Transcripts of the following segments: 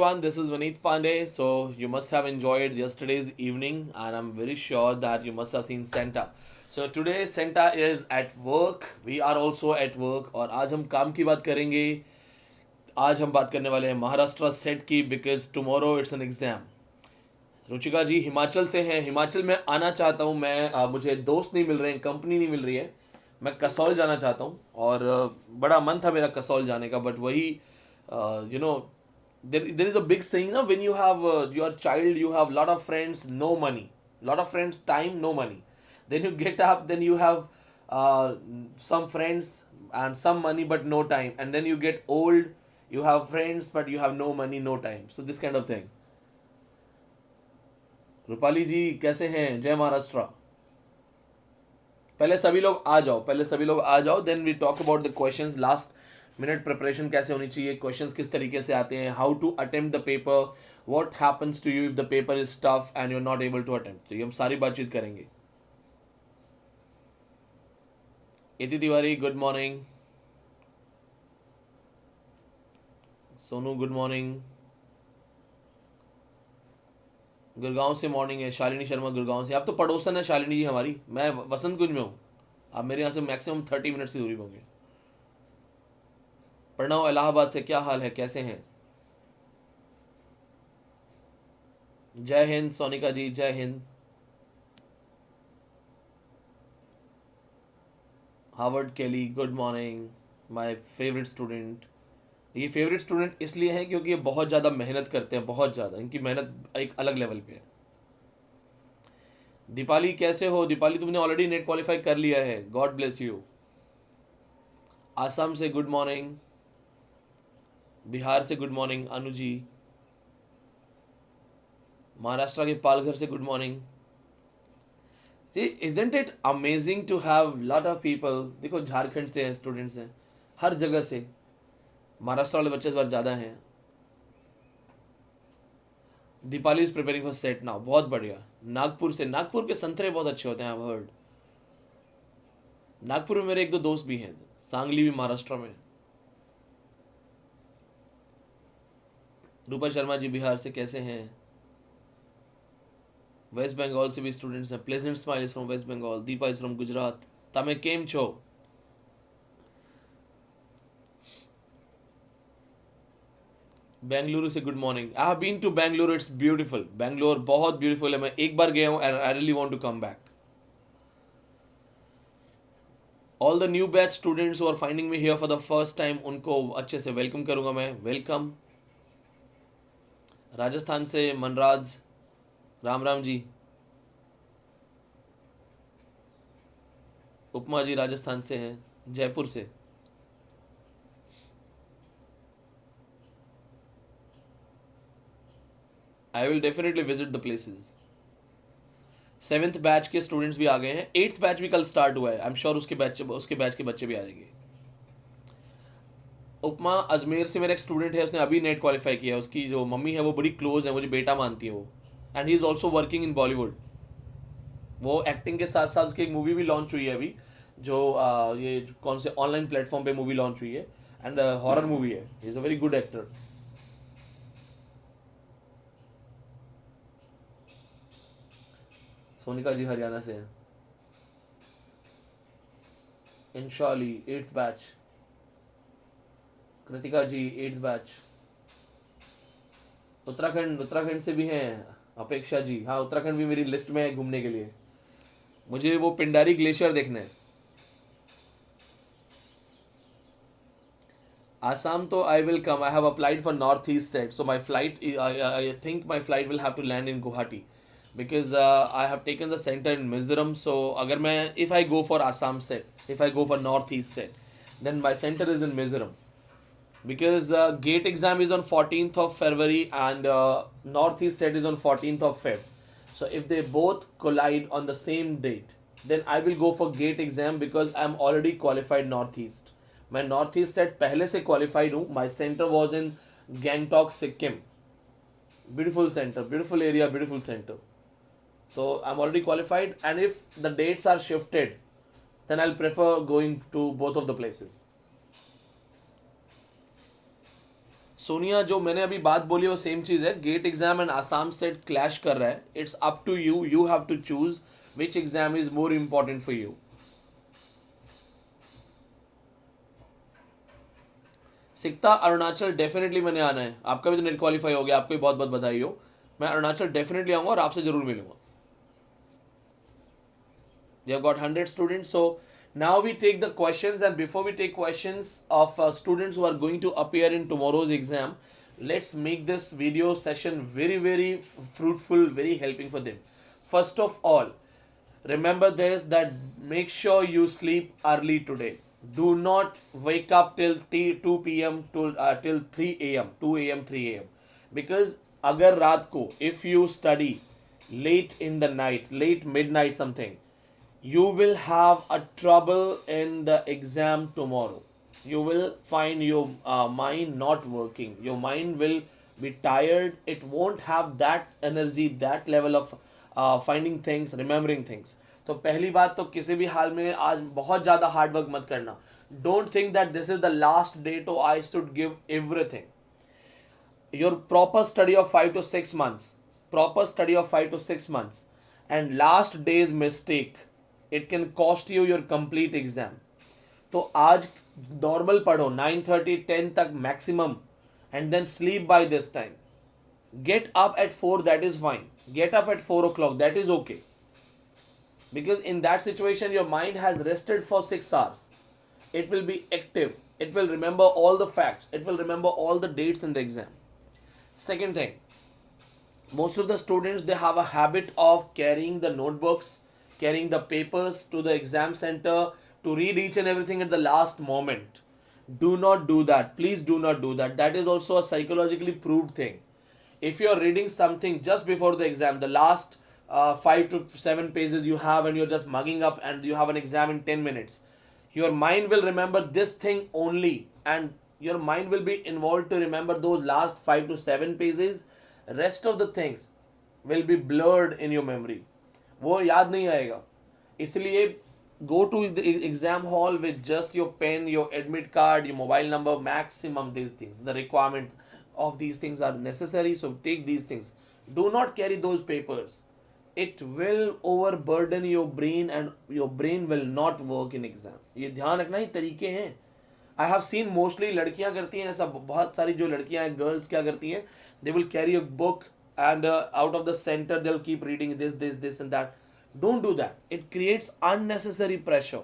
Everyone, this is Vineet Pandey. So you must have enjoyed yesterday's evening, and I'm very sure that you must have seen Santa. So today Santa is at work. We are also at work. और आज हम काम की बात करेंगे. आज हम बात करने वाले हैं महाराष्ट्र सेट की because tomorrow it's an exam. Ruchika ji Himachal से हैं. हिमाचल में आना चाहता हूँ मैं. मुझे दोस्त नहीं मिल रहे हैं, कंपनी नहीं मिल रही है. मैं कसौल जाना चाहता हूँ और बड़ा मन था मेरा कसौल जाने का, बट वही you know there is a big saying now, when you have your child, you have lot of friends, no money, lot of friends, time, no money. Then you get up, then you have some friends and some money but no time, and then you get old, you have friends but you have no money, no time. So this kind of thing. Rupali ji कैसे हैं? जय महाराष्ट्र. पहले सभी लोग आ जाओ, then we talk about the questions. Last minute preparation कैसे होनी चाहिए, क्वेश्चंस किस तरीके से आते हैं, how to attempt the paper, what happens to you if the paper is tough and you are not able to attempt. तो ये हम सारी बातचीत करेंगे. Iti Tiwari good morning. Sonu good morning. Gurgaon से मॉर्निंग है. शालिनी शर्मा गुड़गांव से. आप तो पड़ोसन है शालिनी जी हमारी. मैं वसंत कुंज में हूँ. आप मेरे यहाँ से मैक्सिमम 30 मिनट्स की दूरी पे होंगे. प्रणव इलाहाबाद से, क्या हाल है, कैसे हैं? जय हिंद सोनिका जी, जय हिंद. हार्वर्ड केली good morning. My favourite student. ये फेवरेट स्टूडेंट इसलिए हैं क्योंकि ये बहुत ज़्यादा मेहनत करते हैं, बहुत ज़्यादा. इनकी मेहनत एक अलग लेवल पे है. दीपाली कैसे हो? दीपाली तुमने ऑलरेडी नेट क्वालिफाई कर लिया है. God bless you. आसाम से गुड मॉर्निंग. बिहार से गुड मॉर्निंग अनु जी. महाराष्ट्र के पालघर से good morning. Isn't it amazing to have lot of people. देखो झारखंड से हैं स्टूडेंट्स हैं, हर जगह से. महाराष्ट्र वाले बच्चे इस बार ज़्यादा हैं. Deepali is preparing for set now. बहुत बढ़िया. नागपुर से, नागपुर के संतरे बहुत अच्छे होते हैं, आई हर्ड. नागपुर में मेरे एक दो दोस्त भी हैं. सांगली भी महाराष्ट्र में. रूपा शर्मा जी बिहार से, कैसे हैं? वेस्ट बंगाल से भी स्टूडेंट्स हैं. Pleasant smile is from West Bengal. Deepa is from Gujarat. તમે કેમ છો? बेंगलुरु से good morning. I have been to Bengaluru. It's beautiful. Bangalore बहुत ब्यूटीफुल है. मैं एक बार गया हूँ and I really want to come back. All the new batch students who are finding me here for the first time, उनको अच्छे से वेलकम करूंगा मैं. वेलकम. राजस्थान से मनराज, राम राम जी. उपमा जी राजस्थान से हैं, जयपुर से. I will definitely visit the places. 7th batch के स्टूडेंट्स भी आ गए हैं. 8th बैच भी कल स्टार्ट हुआ है. आई एम श्योर उसके बैच के बच्चे भी आ जाएंगे. उपमा अजमेर से मेरा एक स्टूडेंट है, उसने अभी नेट क्वालिफाई किया. उसकी जो मम्मी है वो बड़ी क्लोज है, मुझे बेटा मानती है वो. And he is also working in Bollywood. वो एक्टिंग के साथ साथ उसकी एक मूवी भी लॉन्च हुई है अभी, जो ये कौन से ऑनलाइन प्लेटफॉर्म पे मूवी लॉन्च हुई है. एंड हॉरर मूवी है. He is a very good actor. Sonika ji Haryana से हैं. Inshali 8th batch. Kritika ji 8th batch. Uttarakhand से भी हैं. अपेक्षा जी, हाँ उत्तराखंड भी मेरी लिस्ट में है घूमने के लिए. मुझे वो पिंडारी ग्लेशियर देखना है. आसाम तो I will come. I have applied for north east SET, so my flight, I think my flight will have to land in Guwahati because I have taken the center in Mizoram. So अगर मैं if I go for Assam set, if I go for North East set, then my center is in Mizoram because gate exam is on 14th of February and North East set is on 14th of Feb. So if they both collide on the same date, then I will go for gate exam because I am already qualified North East. मैं North East set पहले से qualified हूँ. My center was in Gangtok, Sikkim. Beautiful center, beautiful area, beautiful center. So I'm already qualified, and if the dates are shifted, then I'll prefer going to both of the places. Sonia, जो मैंने अभी बात बोली वो same चीज़ है. GATE exam and Assam SET clash कर रहा है. It's up to you. You have to choose which exam is more important for you. Sikta Arunachal definitely मैंने आना है. आपका भी तो नेट क्वालिफाई हो गया, आपको भी बहुत बहुत बधाई हो. मैं अरुणाचल डेफिनेटली आऊँगा और आपसे ज़रूर मिलूंगा. You have got 100 students. So now we take the questions, and before we take questions of students who are going to appear in tomorrow's exam, let's make this video session very fruitful, very helping for them. First of all, remember this, that make sure you sleep early today. Do not wake up till 2 p.m. till 3 a.m. 2 a.m. 3 a.m. because agar raat ko if you study late in the night, late midnight something, you will have a trouble in the exam tomorrow. You will find your mind not working. Your mind will be tired. It won't have that energy, that level of finding things, remembering things. तो पहली बात तो किसी भी हाल में आज बहुत ज़्यादा हार्ड वर्क मत करना. Don't think that this is the last day to I should give everything. Your proper study of 5 to 6 months, proper study of 5 to 6 months, and last day's mistake, it can cost you your complete exam. तो आज normal पढ़ो 9:30 10 तक maximum, and then sleep by this time. Get up at 4, that is fine. Get up at 4 o'clock, that is okay. Because in that situation, your mind has rested for 6 hours. It will be active. It will remember all the facts. It will remember all the dates in the exam. Second thing, most of the students, they have a habit of carrying the notebooks, carrying the papers to the exam center to read each and everything at the last moment. Do not do that. Please do not do that. That is also a psychologically proved thing. If you are reading something just before the exam, the last 5 to 7 pages you have, and you're just mugging up and you have an exam in 10 minutes, your mind will remember this thing only, and your mind will be involved to remember those last 5 to 7 pages. Rest of the things will be blurred in your memory. वो याद नहीं आएगा. इसलिए go to the exam hall with just your pen, your admit card, your mobile number, maximum these things. The requirement of these things are necessary, so take these things. Do not carry those papers. It will overburden your brain and your brain will not work in exam. ये ध्यान रखना, ये तरीके हैं. I have seen mostly लड़कियां करती हैं ऐसा. बहुत सारी जो लड़कियां हैं, girls क्या करती हैं, they will carry a book and out of the center they'll keep reading this and that. Don't do that. It creates unnecessary pressure.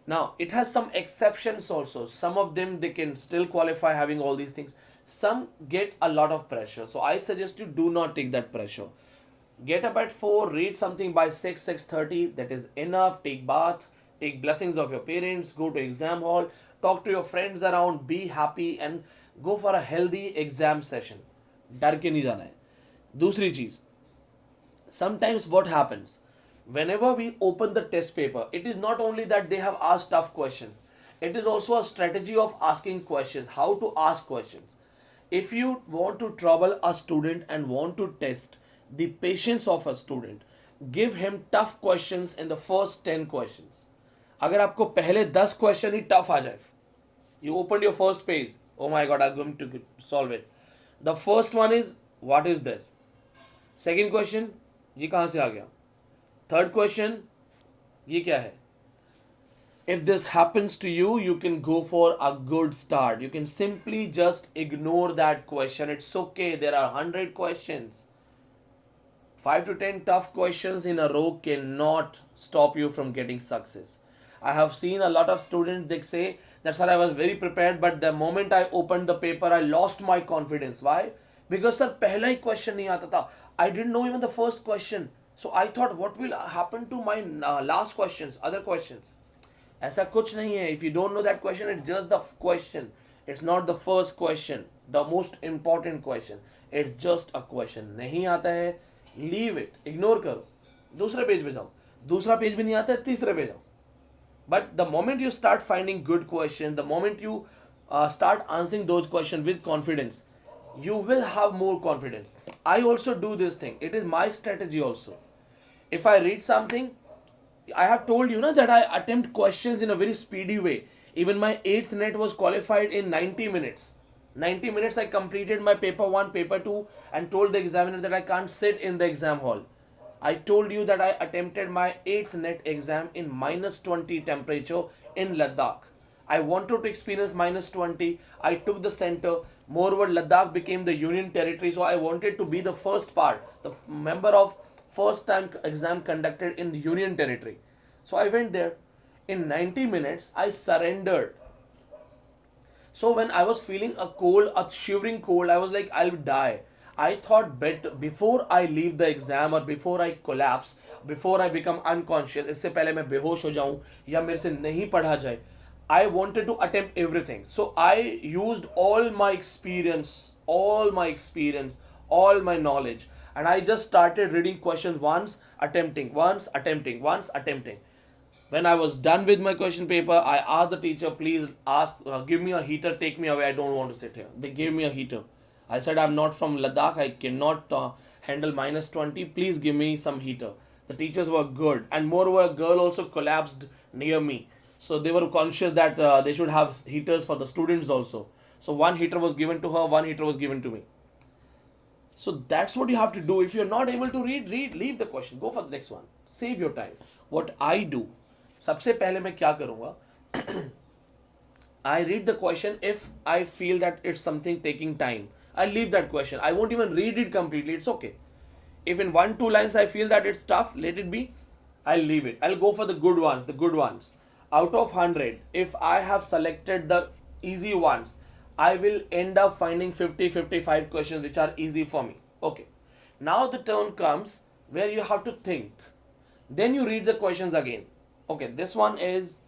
Now, it has some exceptions also. Some of them, they can still qualify having all these things. Some get a lot of pressure. So I suggest you do not take that pressure. Get up at 4, read something by 6, 6:30. That is enough. Take bath, take blessings of your parents, go to exam hall, talk to your friends around, be happy and go for a healthy exam session. डर के नहीं जाना है. दूसरी चीज, sometimes what happens, whenever we open the test paper, it is not only that they have asked tough questions, it is also a strategy of asking questions, how to ask questions. If you want to trouble a student and want to test the patience of a student, give him tough questions in the first 10 questions. अगर आपको पहले 10 question ही tough आ जाए, you opened your first page, oh my god, I'm going to solve it. The first one is, what is this? Second question, ये कहाँ से आ गया? Third question, ये क्या है? If this happens to you, you can go for a good start. You can simply just ignore that question. It's okay. There are 100 questions. 5 to 10 tough questions in a row cannot stop you from getting success. I have seen a lot of students, they say, that's why I was very prepared, but the moment I opened the paper, I lost my confidence. Why? Because sir, पहला ही question नहीं आता था. I didn't know even the first question. So I thought, what will happen to my last questions, other questions? ऐसा कुछ नहीं है. If you don't know that question, it's just the question. It's not the first question, the most important question. It's just a question. नहीं आता है, leave it, ignore करो, दूसरे page पे जाओ. दूसरा पेज भी नहीं आता है, तीसरे पे जाओ. But the moment you start finding good questions, the moment you start answering those questions with confidence, you will have more confidence. I also do this thing. It is my strategy also. If I read something, I have told you that I attempt questions in a very speedy way. Even my 8th net was qualified in 90 minutes. 90 minutes I completed my paper 1, paper 2 and told the examiner that I can't sit in the exam hall. I told you that I attempted my 8th net exam in minus 20 temperature in Ladakh. I wanted to experience minus 20. I took the center. Moreover, Ladakh became the union territory, so I wanted to be the first part, the member of first time exam conducted in the union territory. So I went there. In 90 minutes, I surrendered. So when I was feeling a cold, a shivering cold, I was like, I'll die. I thought better before I leave the exam or before I collapse, before I become unconscious, इससे पहले मैं बेहोश हो जाऊं या मेरे से नहीं पढ़ा जाए, I wanted to attempt everything. So I used all my experience, all my knowledge, and I just started reading questions once, attempting, once, attempting, once, attempting. When I was done with my question paper, I asked the teacher, please give me a heater, take me away. I don't want to sit here. They gave me a heater. I said, I'm not from Ladakh. I cannot handle minus 20. Please give me some heater. The teachers were good. And moreover, a girl also collapsed near me. So they were conscious that they should have heaters for the students also. So one heater was given to her, one heater was given to me. So that's what you have to do. If you're not able to read, leave the question. Go for the next one. Save your time. What I do, सबसे पहले मैं क्या करूँगा? I read the question if I feel that it's something taking time. I leave that question. I won't even read it completely. It's okay. If in 1-2 lines I feel that it's tough, let it be. I'll leave it. I'll go for the good ones. The good ones. Out of 100, if I have selected the easy ones, I will end up finding 50-55 questions which are easy for me. Okay. Now the turn comes where you have to think. Then you read the questions again. Okay, this one is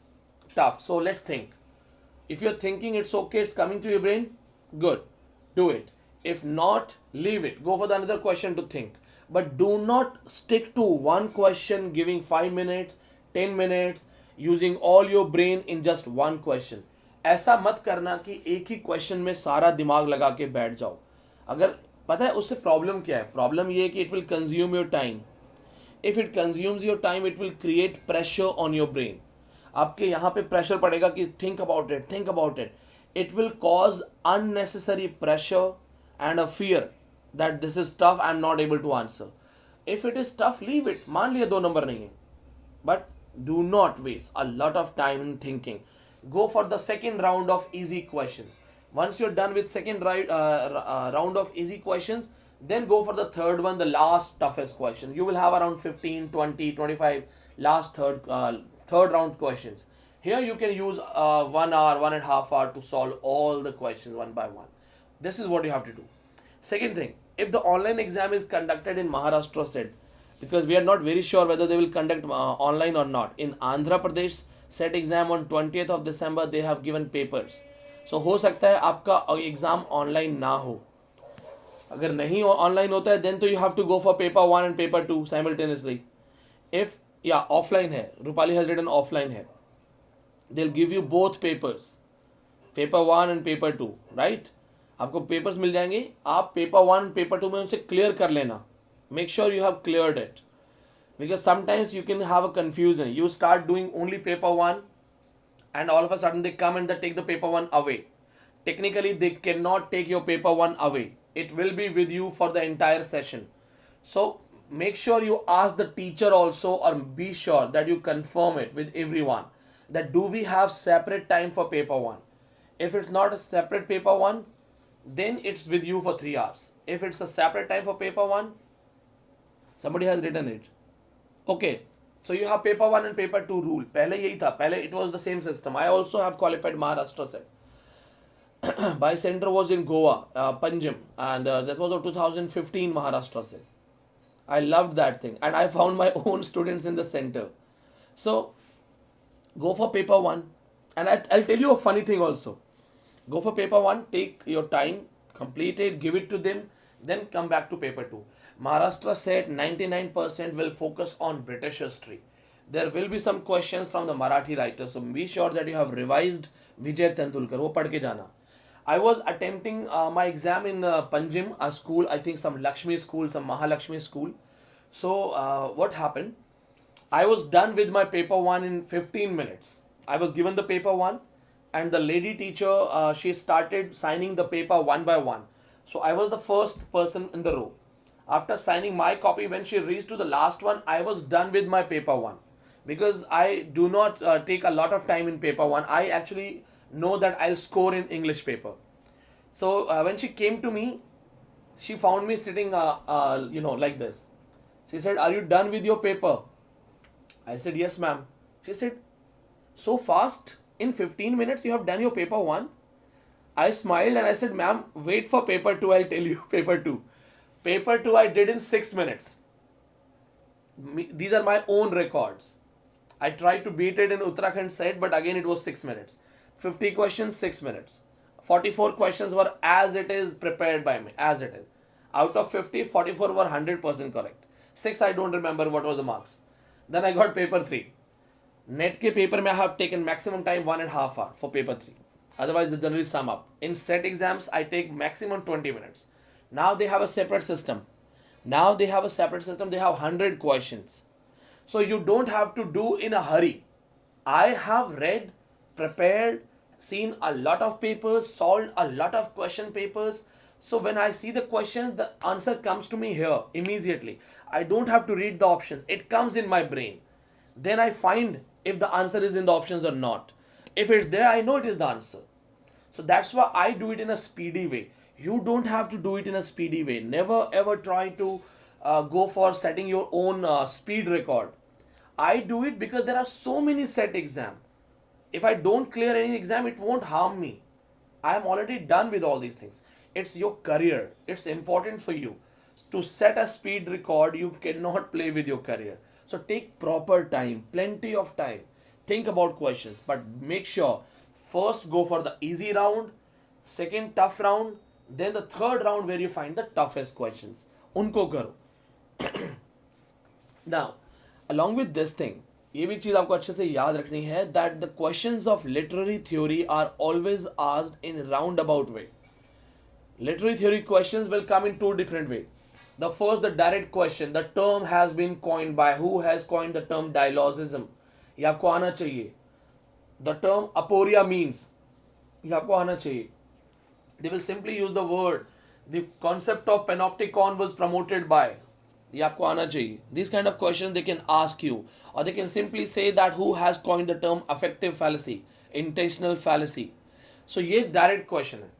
tough. So let's think. If you're thinking it's okay, it's coming to your brain, good. Do it. If not, leave it. Go for the another question to think. But do not stick to one question, giving 5 minutes, 10 minutes, using all your brain in just one question. ऐसा मत करना कि एक ही question में सारा दिमाग लगा के बैठ जाओ. अगर पता है उससे प्रॉब्लम क्या है? प्रॉब्लम ये है कि it will consume your time. If it consumes your time, it will create pressure on your brain. आपके यहाँ पे प्रेशर पड़ेगा कि think about it. It will cause unnecessary pressure and a fear that this is tough, I'm not able to answer. If it is tough, leave it. मान लिया 2 number नहीं है. But do not waste a lot of time in thinking. Go for the second round of easy questions. Once you're done with second round of easy questions, then go for the third one, the last toughest question. You will have around 15, 20, 25 last third round questions. Here you can use 1 hour, 1.5 hour to solve all the questions one by one. This is what you have to do. Second thing, if the online exam is conducted in Maharashtra set, because we are not very sure whether they will conduct online or not. In Andhra Pradesh set exam on 20th of December, they have given papers. So हो सकता है आपका exam online ना हो. अगर नहीं online होता है, then तो you have to go for paper 1 and paper 2 simultaneously. If offline है, Rupali has written offline है, they'll give you both papers, paper 1 and paper 2, right? आपको papers मिल जाएंगे. आप paper 1 paper 2 में उनसे clear कर लेना. Make sure you have cleared it, because sometimes you can have a confusion. You start doing only paper 1 and all of a sudden they come and they take the paper 1 away. Technically they cannot take your paper 1 away. It will be with you for the entire session. So make sure you ask the teacher also, or be sure that you confirm it with everyone, that do we have separate time for paper 1. If it's not a separate paper 1, then it's with you for 3 hours. If it's a separate time for paper 1, somebody has written it. Okay, so you have paper 1 and paper 2 rule. पहले यही था. पहले it was the same system. I also have qualified Maharashtra set. My center was in Goa, Panjim, and that was of 2015 Maharashtra set. I loved that thing, and I found my own students in the center. So go for paper 1, and I'll tell you a funny thing also. Go for paper 1, take your time, complete it, give it to them, then come back to paper 2. Maharashtra set 99% will focus on British history. There will be some questions from the Marathi writers, so be sure that you have revised Vijay Tendulkar. वो पढ़ के जाना. I was attempting my exam in Panjim, a school, I think some Lakshmi school, some Mahalakshmi school. So what happened? I was done with my paper 1 in 15 minutes. I was given the paper 1. and the lady teacher, she started signing the paper one by one. So I was the first person in the row. After signing my copy, when she reached to the last one, I was done with my paper one, because I do not take a lot of time in paper one. I actually know that I'll score in English paper. So when she came to me, she found me sitting, like this. She said, "Are you done with your paper?" I said, "Yes, ma'am." She said, "So fast? In 15 minutes you have done your paper one?" I smiled and I said, "Ma'am, wait for paper two, I'll tell you paper two." Paper two I did in 6 minutes. These are my own records. I tried to beat it in Uttarakhand set, but again it was 6 minutes. 50 questions, 6 minutes. 44 questions were as it is prepared by me, as it is. Out of 50, 44 were 100% correct. 6 I don't remember what was the marks. Then I got paper 3. Net ke paper mein I have taken maximum time 1.5 hour for paper 3. Otherwise, they generally sum up. In set exams, I take maximum 20 minutes. Now they have a separate system. They have 100 questions. So you don't have to do in a hurry. I have read, prepared, seen a lot of papers, solved a lot of question papers. So when I see the question, the answer comes to me here immediately. I don't have to read the options. It comes in my brain. Then I find if the answer is in the options or not. If it's there, I know it is the answer. So that's why I do it in a speedy way. You don't have to do it in a speedy way. Never ever try to go for setting your own speed record. I do it because there are so many set exam. If I don't clear any exam, it won't harm me. I am already done with all these things. It's your career. It's important for you. To set a speed record, you cannot play with your career. So take proper time, plenty of time. Think about questions, but make sure first go for the easy round, second tough round, then the third round where you find the toughest questions. Unko karo. Now, along with this thing, ये भी चीज़ आपको अच्छे से याद रखनी है that the questions of literary theory are always asked in roundabout way. Literary theory questions will come in two different ways. The first, the direct question, the term has been coined by, who has coined the term dialogism? ये आपको आना चाहिए. The term aporia means, ये आपको आना चाहिए. They will simply use the word. The concept of panopticon was promoted by. ये आपको आना चाहिए. These kind of questions they can ask you, or they can simply say that who has coined the term affective fallacy, intentional fallacy. So ये direct question है.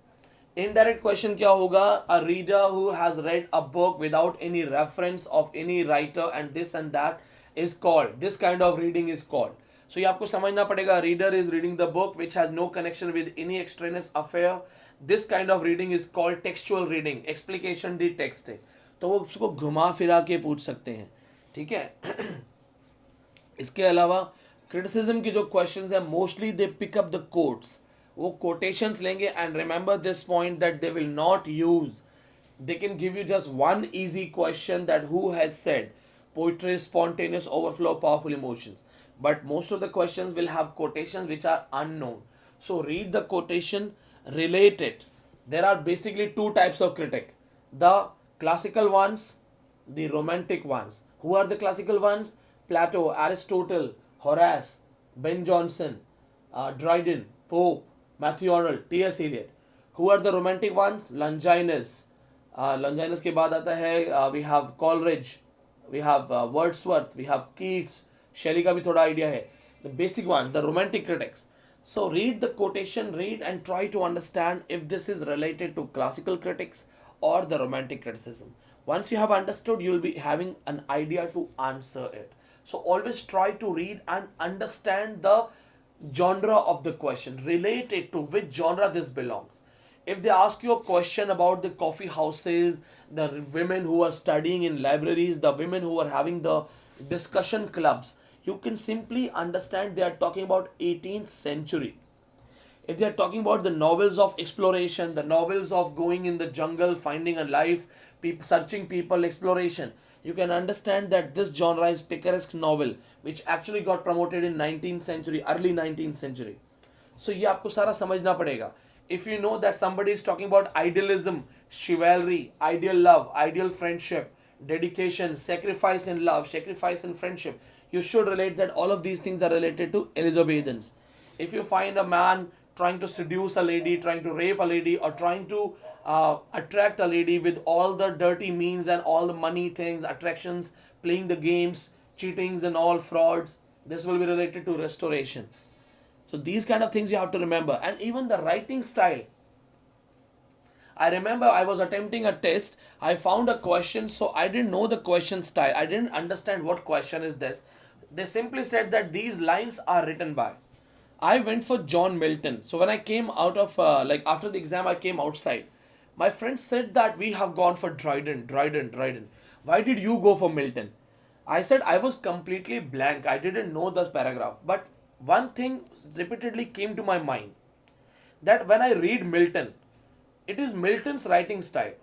Indirect question क्या होगा? A reader who has read a book without any reference of any writer and this and that is called. This kind of reading is called. So ये आपको समझना पड़ेगा. Reader is reading the book which has no connection with any extraneous affair. This kind of reading is called textual reading. Explication the text है. तो वो उसको घुमा फिरा के पूछ सकते हैं. ठीक है. इसके अलावा criticism की जो questions है mostly they pick up the quotes. वो quotations लेंगे and remember this point that they will not use. They can give you just one easy question that who has said poetry is spontaneous overflow of powerful emotions. But most of the questions will have quotations which are unknown. So read the quotation, relate it. There are basically two types of critic. The classical ones, the romantic ones. Who are the classical ones? Plato, Aristotle, Horace, Ben Jonson, Dryden, Pope, Matthew Arnold, T.S. Eliot. Who are the romantic ones? Longinus. Longinus के बाद आता है we have Coleridge, we have Wordsworth, we have Keats. Shelley का भी थोड़ा idea है. The basic ones, the romantic critics. So read the quotation, read and try to understand if this is related to classical critics or the romantic criticism. Once you have understood, you will be having an idea to answer it. So always try to read and understand the genre of the question, relate it to which genre this belongs. If they ask you a question about the coffee houses, the women who are studying in libraries, the women who are having the discussion clubs, you can simply understand they are talking about 18th century. If they are talking about the novels of exploration, the novels of going in the jungle, finding a life, searching people, exploration, you can understand that this genre is picaresque novel, which actually got promoted in 19th century, early 19th century. So ये आपको सारा समझना पड़ेगा. If you know that somebody is talking about idealism, chivalry, ideal love, ideal friendship, dedication, sacrifice in love, sacrifice in friendship, you should relate that all of these things are related to Elizabethans. If you find a man trying to seduce a lady, trying to rape a lady, or trying to attract a lady with all the dirty means and all the money things, attractions, playing the games, cheatings, and all frauds. This will be related to restoration. So these kind of things you have to remember. And even the writing style. I remember I was attempting a test. I found a question, so I didn't know the question style. I didn't understand what question is this. They simply said that these lines are written by. I went for John Milton. So when I came out of like after the exam, I came outside. My friend said that we have gone for Dryden, Dryden, Dryden. Why did you go for Milton? I said I was completely blank. I didn't know this paragraph. But one thing repeatedly came to my mind that when I read Milton, it is Milton's writing style.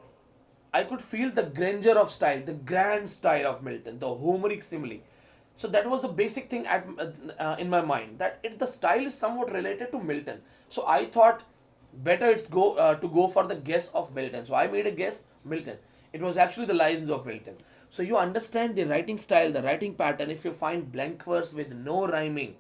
I could feel the grandeur of style, the grand style of Milton, the Homeric simile. So that was the basic thing in my mind that the style is somewhat related to Milton. So I thought better it's go to go for the guess of Milton. So I made a guess Milton. It was actually the lines of Milton. So you understand the writing style, the writing pattern. If you find blank verse with no rhyming,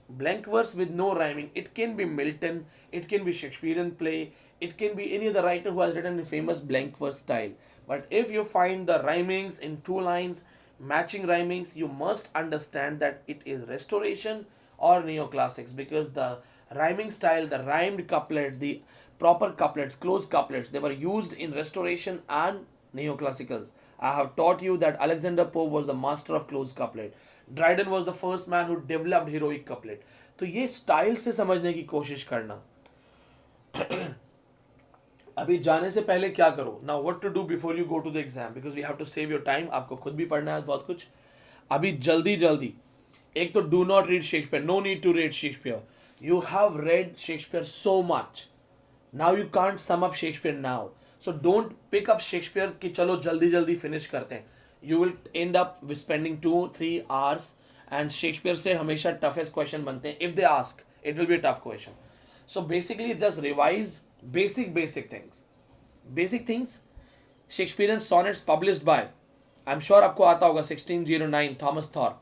blank verse with no rhyming, it can be Milton, it can be Shakespearean play, it can be any other writer who has written a famous blank verse style. But if you find the rhymings in two lines, matching rhymings, you must understand that it is restoration or neoclassics, because the rhyming style, the rhymed couplets, the proper couplets, closed couplets, they were used in restoration and neoclassicals. I have taught you that Alexander Pope was the master of closed couplet. Dryden was the first man who developed heroic couplet. तो ये style से समझने की कोशिश करना. अभी जाने से पहले क्या करो, now what to do before you go to the exam, because we have to save your time. आपको खुद भी पढ़ना है बहुत कुछ. अभी जल्दी जल्दी एक तो do not read Shakespeare, no need to read Shakespeare. You have read Shakespeare so much, now you can't sum up Shakespeare now. So don't pick up Shakespeare कि चलो जल्दी जल्दी फिनिश करते हैं. You will end up with spending 2-3 hours, and Shakespeare से हमेशा toughest question बनते हैं. If they ask, it will be a tough question. So basically just revise basic things. Basic things. Shakespearean sonnets published by, I'm sure आपको आता होगा 1609 Thomas Thorpe.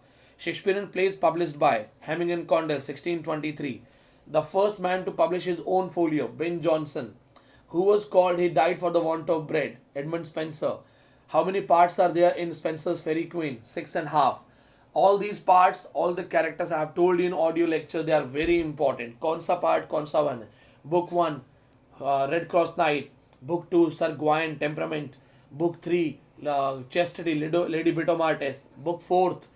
Shakespearean plays published by Hemming and Condell 1623. The first man to publish his own folio, Ben Jonson. Who was called, he died for the want of bread, Edmund Spenser. How many parts are there in Spenser's Fairy Queen? 6.5. All these parts, all the characters I have told you in audio lecture, they are very important. कौन सा part, कौन सा one? Book 1, Red Cross Knight. Book 2, Sir Gawain, Temperament. Book 3, Chastity, Lady Britomartis. Book 4th,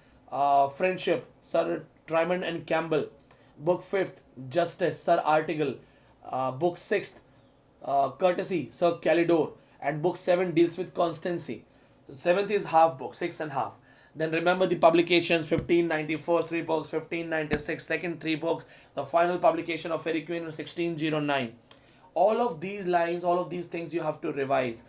Friendship, Sir Trymond and Campbell. Book 5th, Justice, Sir Artegall. Book 6th, Courtesy, Sir Calidore. And book 7 deals with constancy. 7th is half book, 6.5. Then remember the publications: 1594, 3 books, 1596, second 3 books, the final publication of Fairy Queen in 1609. All of these lines, all of these things you have to revise.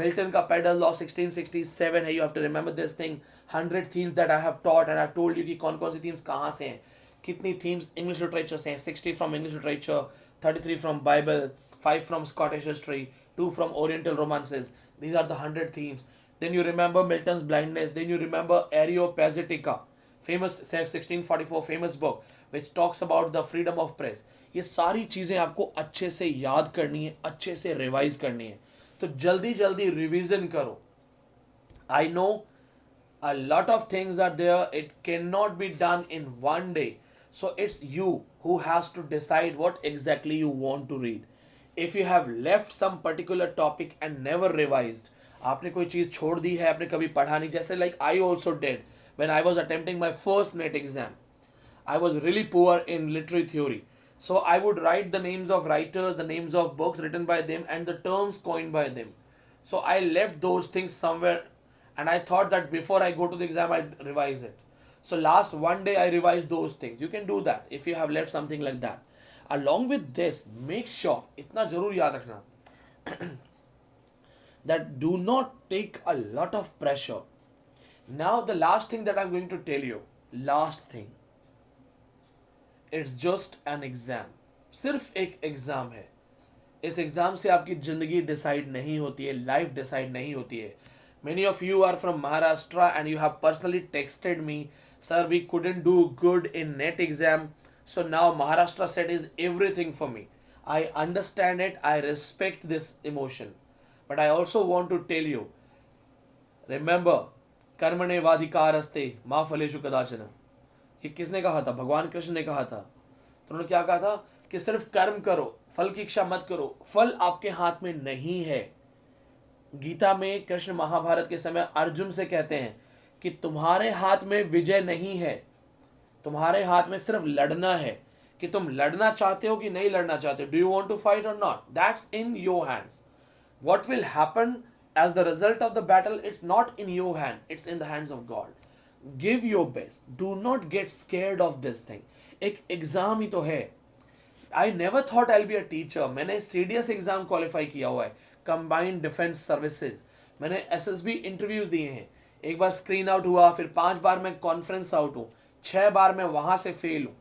Milton का Pedal Law 1667 है, you have to remember this thing. 100 themes that I have taught, and I have told you कि कौन कौन सी themes कहाँ से हैं, कितनी themes English literature से हैं. 60 from English literature, 33 from Bible, 5 from Scottish history, 2 from Oriental romances. These are the 100 themes. Then you remember Milton's blindness. Then you remember Areopagitica, famous 1644 famous book which talks about the freedom of press. ये सारी चीज़ें आपको अच्छे से याद करनी है, अच्छे से रिवाइज करनी है. तो जल्दी जल्दी रिवीजन करो. I know a lot of things are there. It cannot be done in one day. So it's you who has to decide what exactly you want to read. If you have left some particular topic and never revised, आपने कोई चीज़ छोड़ दी है, आपने कभी पढ़ा नहीं, जैसे like I also did when I was attempting my first NET exam. I was really poor in literary theory. So I would write the names of writers, the names of books written by them, and the terms coined by them. So I left those things somewhere, and I thought that before I go to the exam, I'll revise it. So last one day I revised those things. You can do that if you have left something like that. Along with this, make sure, इतना जरूर याद रखना, that do not take a lot of pressure. Now the last thing that I'm going to tell you, last thing, it's just an exam. सिर्फ एक exam है. इस exam से आपकी जिंदगी डिसाइड नहीं होती है, लाइफ डिसाइड नहीं होती है. Many of you are from Maharashtra and you have personally texted me, sir, we couldn't do good in NET exam. So now Maharashtra set is everything for me. I understand it, I respect this emotion. But I also want to tell you, remember, कर्मणे वाधिकारस्ते माँ फलेषु कदाचन. ये किसने कहा था? भगवान कृष्ण ने कहा था. तो उन्होंने क्या कहा था कि सिर्फ कर्म करो, फल की इच्छा मत करो. फल आपके हाथ में नहीं है. गीता में कृष्ण महाभारत के समय अर्जुन से कहते हैं कि तुम्हारे हाथ में विजय नहीं है, तुम्हारे हाथ में सिर्फ लड़ना है. कि तुम लड़ना चाहते हो कि नहीं लड़ना चाहते हो. Do you want to fight or not? That's in your hands. What will happen as the result of the battle, it's not in your hand, it's in the hands of God. Give your best. Do not get scared of this thing. एक exam ही तो है. I never thought I'll be a teacher. मैंने CDS exam qualify किया हुआ है, combined defence services. मैंने SSB interviews दिए हैं. एक बार स्क्रीन आउट हुआ, फिर 5 बार मैं कॉन्फ्रेंस आउट हूँ, 6 बार मैं वहां से फेल हूँ.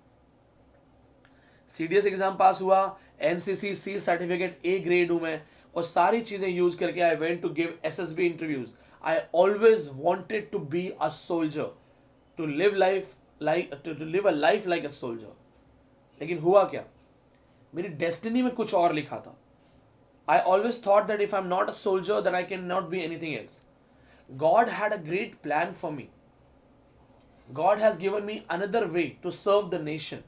CDS एग्जाम पास हुआ, NCC C certificate A grade हूँ मैं, और सारी चीजें यूज करके I went to give SSB interviews. I always wanted to be a soldier, to live a life like a soldier. लेकिन हुआ क्या? मेरी डेस्टिनी में कुछ और लिखा था. I always thought that if I am not a soldier then I can not be anything else. God had a great plan for me. God has given me another way to serve the nation.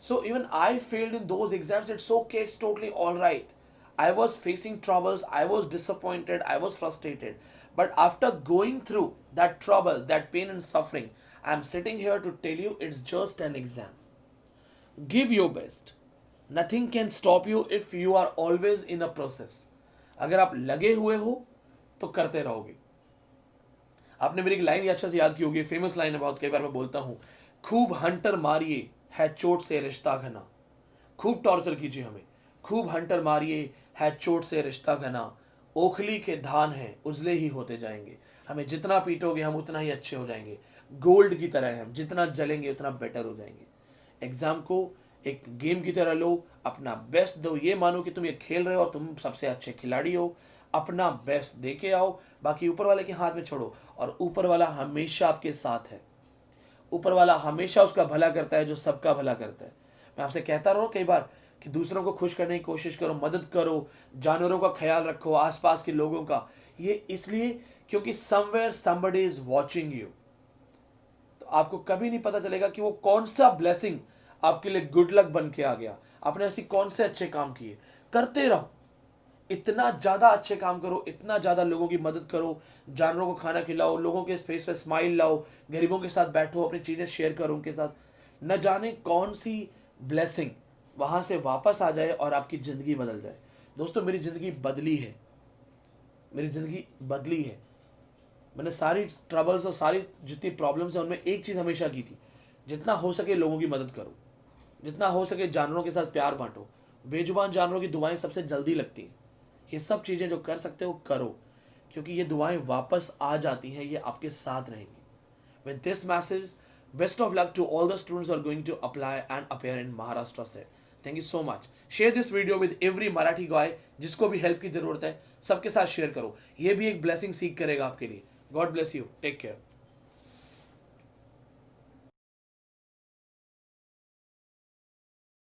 So even I failed in those exams. It's okay. It's totally all right. I was facing troubles. I was disappointed. I was frustrated. But after going through that trouble, that pain and suffering, I'm sitting here to tell you it's just an exam. Give your best. Nothing can stop you if you are always in a process. अगर आप लगे हुए हो तो करते रहोगे. आपने मेरी एक लाइन अच्छा से याद की होगी, फेमस लाइन है, बहुत कई बार मैं बोलता हूँ. खूब हंटर मारिए है चोट से रिश्ता घना. खूब टॉर्चर कीजिए हमें, खूब हंटर मारिए है चोट से रिश्ता घना. ओखली के धान हैं उजले ही होते जाएंगे. हमें जितना पीटोगे हम उतना ही अच्छे हो जाएंगे. गोल्ड की तरह हम जितना जलेंगे उतना बेटर हो जाएंगे. एग्जाम को एक गेम की तरह लो, अपना बेस्ट दो. ये मानो कि तुम ये खेल रहे हो और तुम सबसे अच्छे खिलाड़ी हो. अपना बेस्ट दे के आओ, बाकी ऊपर वाले के हाथ में छोड़ो. और ऊपर वाला हमेशा आपके साथ है. ऊपर वाला हमेशा उसका भला करता है जो सबका भला करता है. मैं आपसे कहता रहा हूँ कई बार कि दूसरों को खुश करने की कोशिश करो, मदद करो, जानवरों का ख्याल रखो, आसपास के लोगों का. ये इसलिए क्योंकि somewhere somebody is watching you. तो आपको कभी नहीं पता चलेगा कि वो कौन सा ब्लेसिंग आपके लिए गुड लक बन के आ गया. आपने ऐसी कौन से अच्छे काम किए. करते रहो, इतना ज्यादा अच्छे काम करो, इतना ज्यादा लोगों की मदद करो, जानवरों को खाना खिलाओ, लोगों के फेस पे स्माइल लाओ, गरीबों के साथ बैठो, अपनी चीजें शेयर करो उनके साथ. न जाने कौन सी ब्लेसिंग वहां से वापस आ जाए और आपकी जिंदगी बदल जाए. दोस्तों मेरी जिंदगी बदली है, मेरी जिंदगी बदली है. मैंने सारी ट्रबल्स और सारी जितनी प्रॉब्लम्स हैं उनमें एक चीज हमेशा की थी, जितना हो सके लोगों की मदद करो, जितना हो सके जानवरों के साथ प्यार बांटो. बेजुबान जानवरों की दुआएं सबसे जल्दी लगती हैं. ये सब चीजें जो कर सकते हो करो, क्योंकि ये दुआएं वापस आ जाती हैं, ये आपके साथ रहेंगी. With this message, best of luck to all the students are going to apply and appear in Maharashtra से. Thank you so much. Share this video with every Marathi guy जिसको भी हेल्प की जरूरत है, सबके साथ शेयर करो. ये भी एक ब्लेसिंग सीख करेगा आपके लिए. God bless you. Take care.